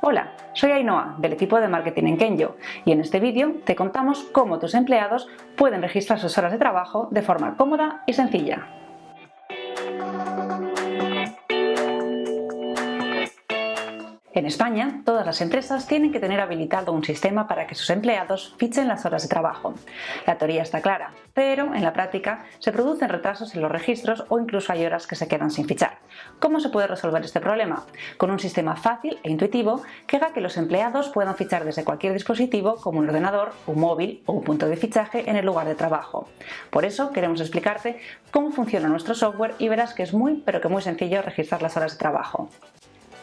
Hola, soy Ainhoa del equipo de marketing en Kenyo y en este vídeo te contamos cómo tus empleados pueden registrar sus horas de trabajo de forma cómoda y sencilla. En España, todas las empresas tienen que tener habilitado un sistema para que sus empleados fichen las horas de trabajo. La teoría está clara, pero en la práctica se producen retrasos en los registros o incluso hay horas que se quedan sin fichar. ¿Cómo se puede resolver este problema? Con un sistema fácil e intuitivo que haga que los empleados puedan fichar desde cualquier dispositivo como un ordenador, un móvil o un punto de fichaje en el lugar de trabajo. Por eso queremos explicarte cómo funciona nuestro software y verás que es muy sencillo registrar las horas de trabajo.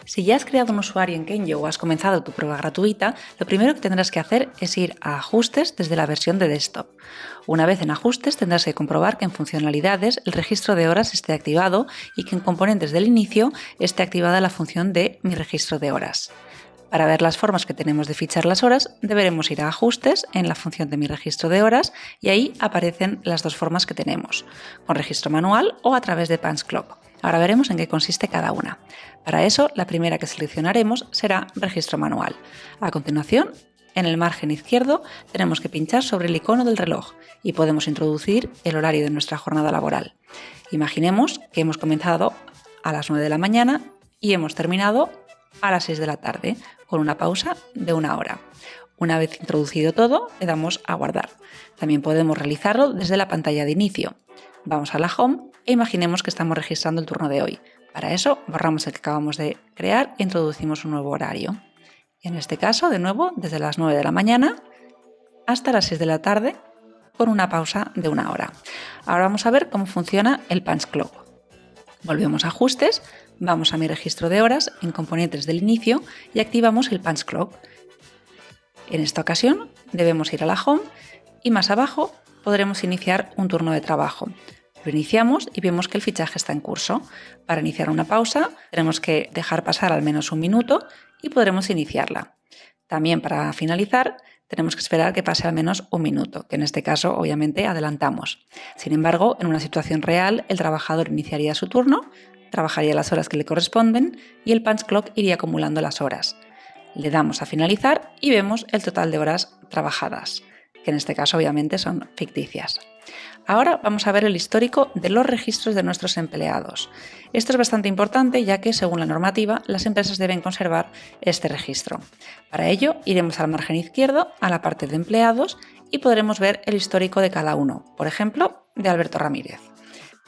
Si ya has creado un usuario en Kenyo o has comenzado tu prueba gratuita, lo primero que tendrás que hacer es ir a Ajustes desde la versión de desktop. Una vez en Ajustes tendrás que comprobar que en Funcionalidades el registro de horas esté activado y que en Componentes del inicio esté activada la función de Mi registro de horas. Para ver las formas que tenemos de fichar las horas, deberemos ir a Ajustes en la función de Mi registro de horas y ahí aparecen las dos formas que tenemos, con registro manual o a través de Punch Clock. Ahora veremos en qué consiste cada una. Para eso, la primera que seleccionaremos será registro manual. A continuación, en el margen izquierdo tenemos que pinchar sobre el icono del reloj y podemos introducir el horario de nuestra jornada laboral. Imaginemos que hemos comenzado a las 9 de la mañana y hemos terminado a las 6 de la tarde, con una pausa de 1 hora. Una vez introducido todo, le damos a guardar. También podemos realizarlo desde la pantalla de inicio. Vamos a la Home e imaginemos que estamos registrando el turno de hoy. Para eso, borramos el que acabamos de crear e introducimos un nuevo horario. En este caso, de nuevo, desde las 9 de la mañana hasta las 6 de la tarde, con una pausa de 1 hora. Ahora vamos a ver cómo funciona el Punch Clock. Volvemos a Ajustes, vamos a Mi registro de horas en Componentes del inicio y activamos el Punch Clock. En esta ocasión debemos ir a la Home y más abajo podremos iniciar un turno de trabajo. Lo iniciamos y vemos que el fichaje está en curso. Para iniciar una pausa tenemos que dejar pasar al menos 1 minuto y podremos iniciarla. También para finalizar tenemos que esperar que pase al menos 1 minuto, que en este caso obviamente adelantamos. Sin embargo, en una situación real el trabajador iniciaría su turno, trabajaría las horas que le corresponden y el Punch Clock iría acumulando las horas. Le damos a finalizar y vemos el total de horas trabajadas, que en este caso obviamente son ficticias. Ahora vamos a ver el histórico de los registros de nuestros empleados. Esto es bastante importante ya que, según la normativa, las empresas deben conservar este registro. Para ello, iremos al margen izquierdo, a la parte de empleados, y podremos ver el histórico de cada uno, por ejemplo, de Alberto Ramírez.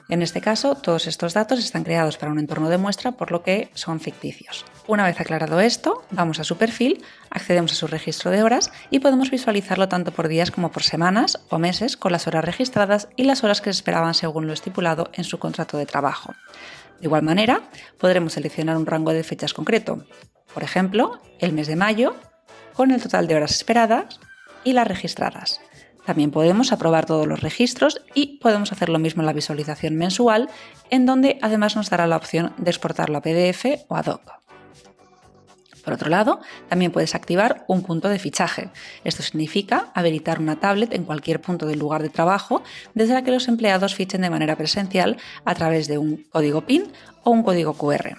En este caso, todos estos datos están creados para un entorno de muestra, por lo que son ficticios. Una vez aclarado esto, vamos a su perfil, accedemos a su registro de horas y podemos visualizarlo tanto por días como por semanas o meses con las horas registradas y las horas que se esperaban según lo estipulado en su contrato de trabajo. De igual manera, podremos seleccionar un rango de fechas concreto, por ejemplo, el mes de mayo, con el total de horas esperadas y las registradas. También podemos aprobar todos los registros y podemos hacer lo mismo en la visualización mensual, en donde además nos dará la opción de exportarlo a PDF o a Doc. Por otro lado, también puedes activar un punto de fichaje. Esto significa habilitar una tablet en cualquier punto del lugar de trabajo desde la que los empleados fichen de manera presencial a través de un código PIN o un código QR.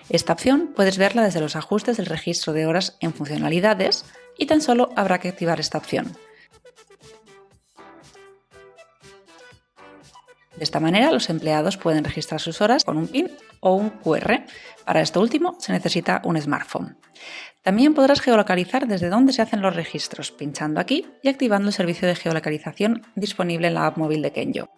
Esta opción puedes verla desde los ajustes del registro de horas en Funcionalidades y tan solo habrá que activar esta opción. De esta manera, los empleados pueden registrar sus horas con un PIN o un QR. Para esto último, se necesita un smartphone. También podrás geolocalizar desde dónde se hacen los registros, pinchando aquí y activando el servicio de geolocalización disponible en la app móvil de Kenyo.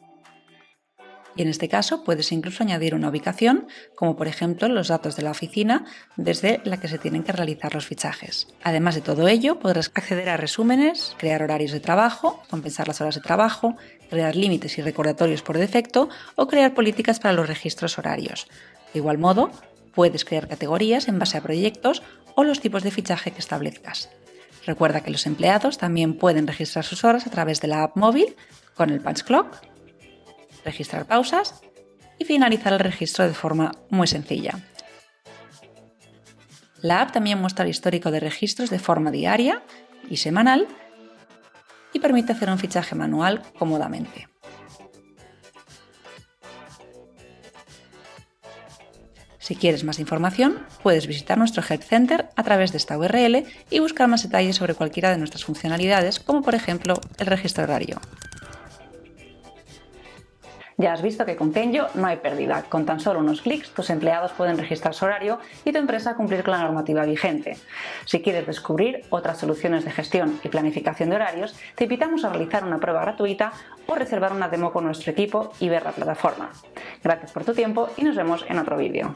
Y en este caso puedes incluso añadir una ubicación, como por ejemplo los datos de la oficina desde la que se tienen que realizar los fichajes. Además de todo ello, podrás acceder a resúmenes, crear horarios de trabajo, compensar las horas de trabajo, crear límites y recordatorios por defecto o crear políticas para los registros horarios. De igual modo, puedes crear categorías en base a proyectos o los tipos de fichaje que establezcas. Recuerda que los empleados también pueden registrar sus horas a través de la app móvil con el Punch Clock, registrar pausas y finalizar el registro de forma muy sencilla. La app también muestra el histórico de registros de forma diaria y semanal y permite hacer un fichaje manual cómodamente. Si quieres más información, puedes visitar nuestro Help Center a través de esta URL y buscar más detalles sobre cualquiera de nuestras funcionalidades, como por ejemplo el registro horario. Ya has visto que con Tenjo no hay pérdida. Con tan solo unos clics, tus empleados pueden registrar su horario y tu empresa cumplir con la normativa vigente. Si quieres descubrir otras soluciones de gestión y planificación de horarios, te invitamos a realizar una prueba gratuita o reservar una demo con nuestro equipo y ver la plataforma. Gracias por tu tiempo y nos vemos en otro vídeo.